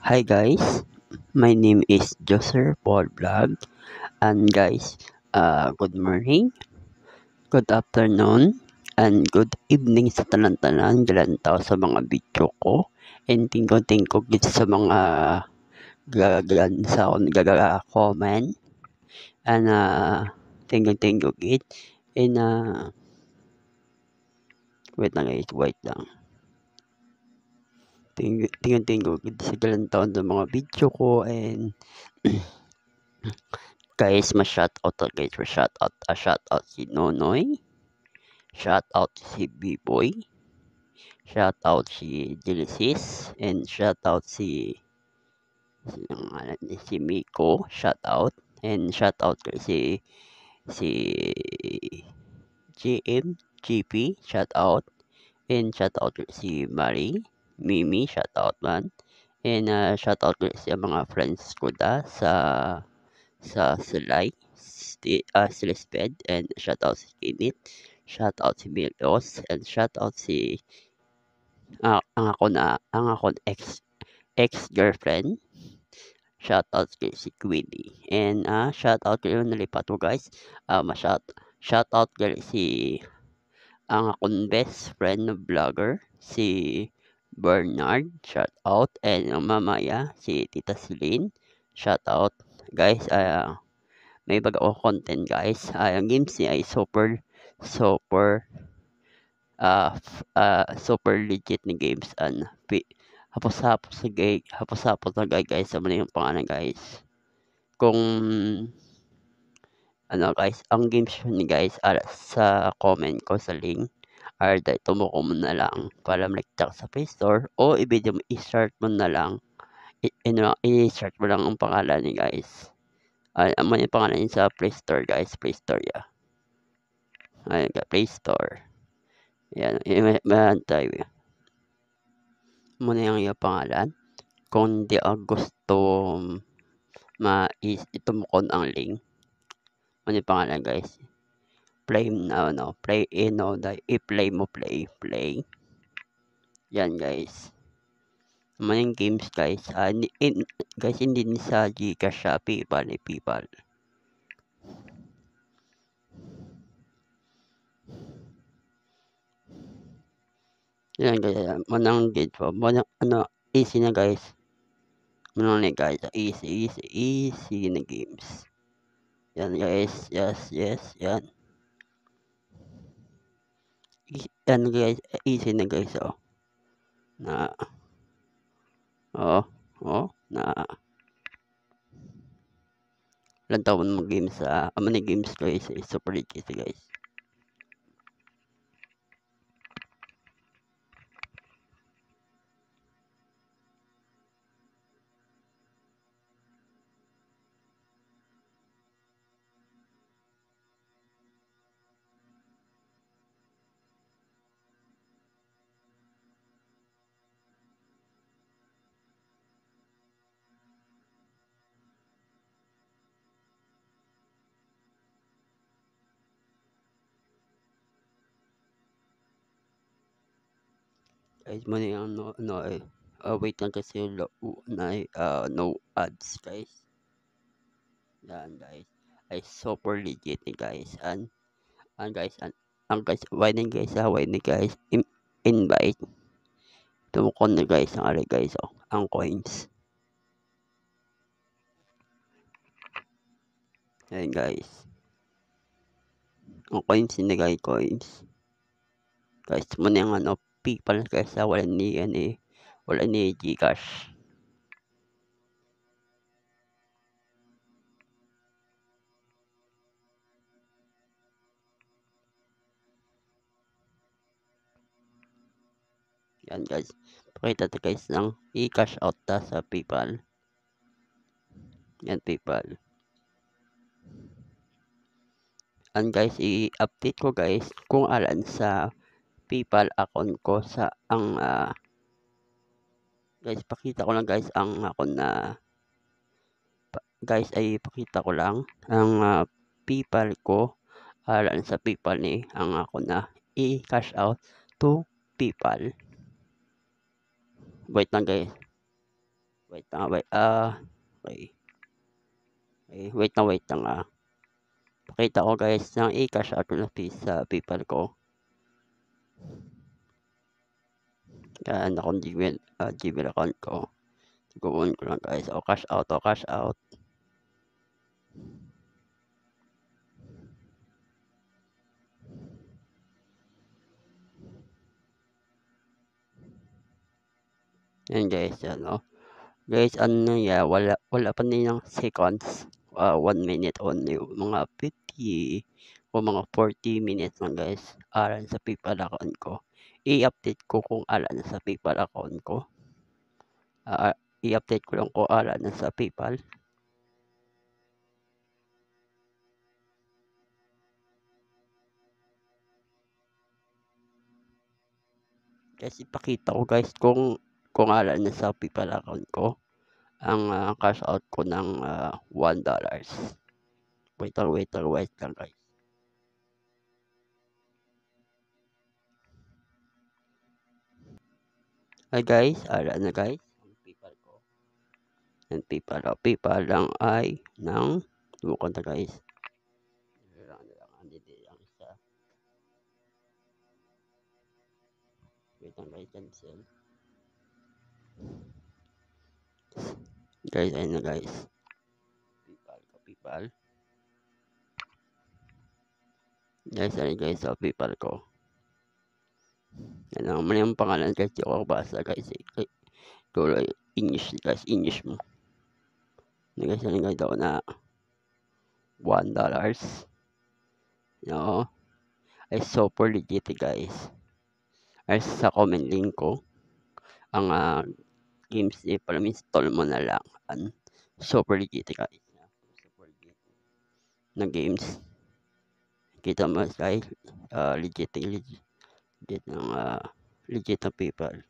Hi guys, my name is Joser Paul Vlog, and guys, good morning, good afternoon, and good evening sa tanan-tanan dalan tao sa mga video ko, and tingko gid sa mga gagagan sa akong comment, and tingko gid, and wait lang guys, wait lang. Tingko gid sa dalan taon sa mga video ko, and guys, ma-shoutout to guys, shoutout si Nonoy, shoutout si B-Boy, shoutout si Genesis, and shoutout si Miko, shoutout, and shoutout si GM, GP, shoutout, and shoutout si Mimi, shoutout man, and shoutout sa mga friends ko sa Silay, Silesped, and shoutout si Kinit, shoutout si Milos, and shoutout si ang ako ex-girlfriend, shoutout si Queenie, and shoutout kayo nalipat ko guys, shoutout kayo si ang akong best friend na vlogger, si Bernard, shoutout, and mamaya si Tita Celine, shoutout guys. May bago ako content guys. Ang games niya ay super super legit na games, and hapos-hapos na guys sa mali yung pangalan guys. Kung guys, ang games ni guys sa comment ko sa link, tumuko mo na lang para mag-check sa Play Store, o i-search mo na lang, i-search mo lang ang pangalan ni guys. Ano yung pangalan niya sa Play Store guys, Play Store ya. Ayun ka, Play Store. Yan, tayo. Muna yung pangalan. Kung di gusto itumukon ang link. Ano yung pangalan guys? Play i-play mo, play. Yan guys. Yung games guys. Guys, hindi ni sa Gcash, PayPal. Yan guys, manang gate po. Easy na guys. Manang na guys, easy na games. Yan guys, yes, yan. Yan guys, easy na guys, ilang taon mo games sa games guys, super easy guys. Guys, muna yung wait lang kasi no ads guys. Yan guys, ay super legit guys, and guys, why na guys, invite tumukon na guys ang guys, ang coins. Yan guys, ang coins na guys, muna yung PayPal guys, wala ni Gcash. Yan guys, pakita to guys ng i-cash out sa PayPal. Yan PayPal. And guys, i-update ko guys kung alan sa PayPal account ko sa guys, pakita ko lang guys ang account guys, ay pakita ko lang ang PayPal ko alan sa PayPal ni ang account na i-cash out to PayPal. Wait lang guys. Wait lang, okay. Okay, wait lang, pakita ko guys ng i-cash out ko na please sa PayPal ko. Yan akong Gmail account ko. Gawin ko lang guys. O, cash out, o, cash out. Yan guys, yan, o. Guys, ano yan, wala pa nilang seconds. 1 minute only. Mga 50 o mga 40 minutes lang guys. Aran sa PayPal account ko. I-update ko kung alan sa PayPal account ko. I-update ko lang kung alan sa PayPal. Guys, ipakita ko guys kung alan sa PayPal account ko. Ang cash out ko ng $1. Wait lang guys. Hi guys, alan na guys. Ang PayPal ko. Ang PayPal lang ay ng subukan na guys. Hindi lang isa. Wait lang guys, cancel. Guys, ayun na guys. PayPal. Guys, ayun guys sa PayPal ko. Yan ang mali yung pangalan guys, di ako basa guys. Tuloy, English guys, English mo. Yan guys, ayun guys ako na $1. No, ay super legit guys. Ay sa comment link ko, ang games install mo na lang. Super legit guys. Super legit na games. Kita mo guys, legit ng legit na PayPal.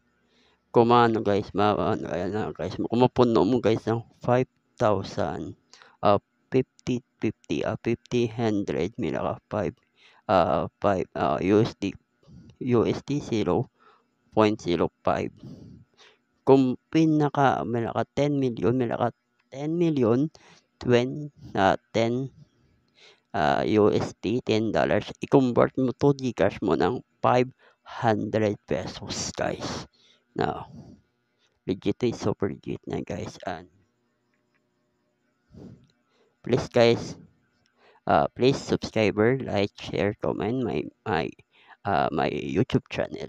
Kung ano guys, ayan na guys, kung mapuno mo guys ng 5,000, 50, 100, may naka 5, 5 USD 0.05. Kung may naka 10 million, 10 USD, $10, i-convert mo to Gcash mo ng 500 pesos guys. Now, legit is super legit na guys. And please guys, please subscribe, like, share, comment my YouTube channel.